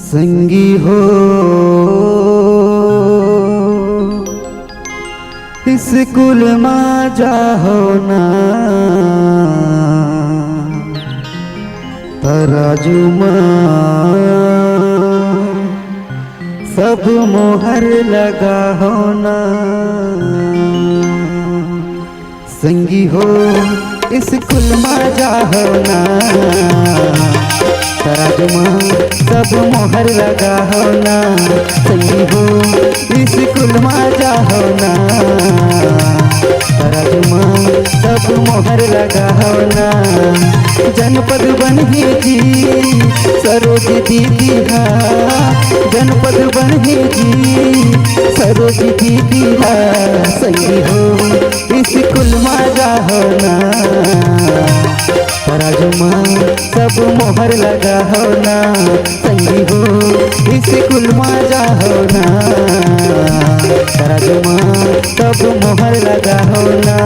संगी हो स्कूल में जाहो ना तराजू में सब मोहर लगा हो ना। संगी हो स्कूल में जाहो ना तराजू में सब मोहर लगा हो ना। संगी हो स्कूल में जाहो ना तराजू में सब मोहर लगा हो ना। जनपद बन जी सरोज दीदी हा, जनपद बन जी सरोज दीदी हा। संगी हो स्कूल में जाहो ना तराजू में सब मोहर लगा हो ना। संगी हो स्कूल में जाहो ना तराजू में सब मोहर लगा हो ना।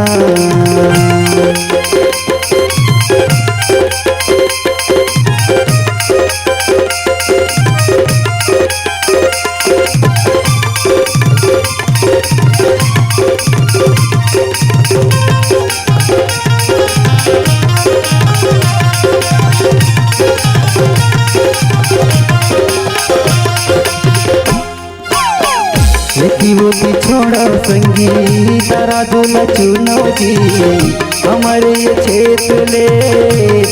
वो भी छोड़ो संगी तराजू ला चुनो जी, हमारे ये क्षेत्र ले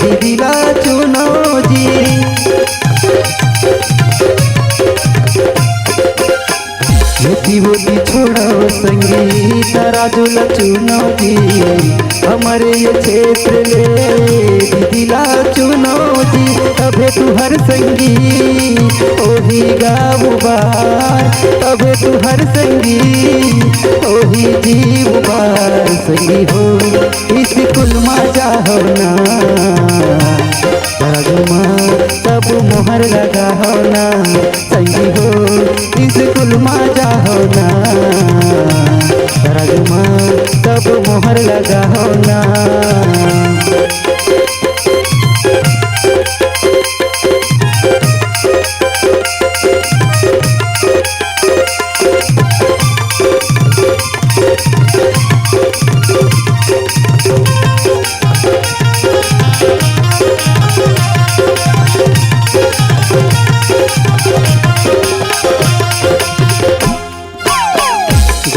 दीदी ला चुनो जी। वो भी छोड़ो संगी तराजू ला चुनो जी, हमारे ये क्षेत्र ले दीदी ला चुनो जी। अबे तू हर संगी ओही गाँव बार, अबे तू हर संगी ओही जीव बार। संगी हो स्कूल में जाहो ना तराजू में सब मोहर लगा हो ना। संगी हो स्कूल में जाहो ना तराजू में सब मोहर लगा हो ना।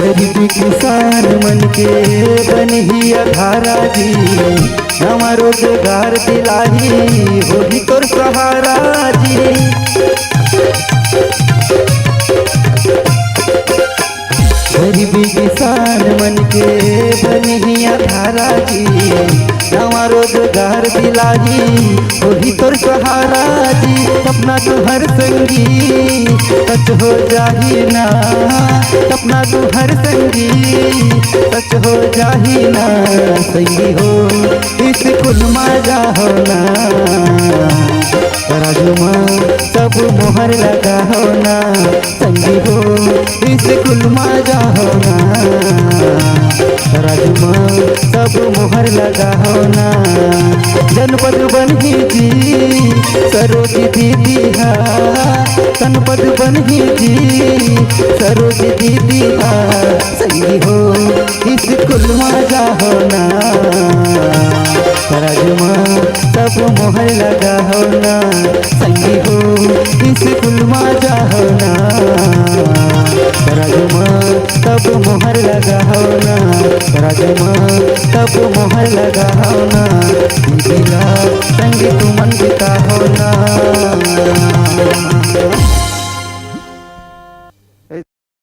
गरीबी किसान मन के बन ही अधारा जी, नवा रोजगार दिलाही होगी तोर सहारा जी। गरीबी किसान मन के बन ही अधारा जी, नवा रोजगार दिलाही होगी तोर सहारा जी। सपना तो हर संगी सच हो जाही ना, सपना तो हर संगी सच हो जाही ना। संगी हो स्कूल में जाहो ना तराजू में सब मोहर लगा हो ना। संगी हो स्कूल में जाहो ना तराजू में सब मोहर लगा हो ना। जनपद बन जी सरोज दीदी हा, जनपद बन जी सरोज दीदी हा। संगी हो स्कूल में जाहो ना तराजू में सब मोहर लगा हो ना। संगी हो स्कूल में जाहो ना तराजू में सब मोहर लगा हो ना, तराजू में सब मोहर लगा हो ना।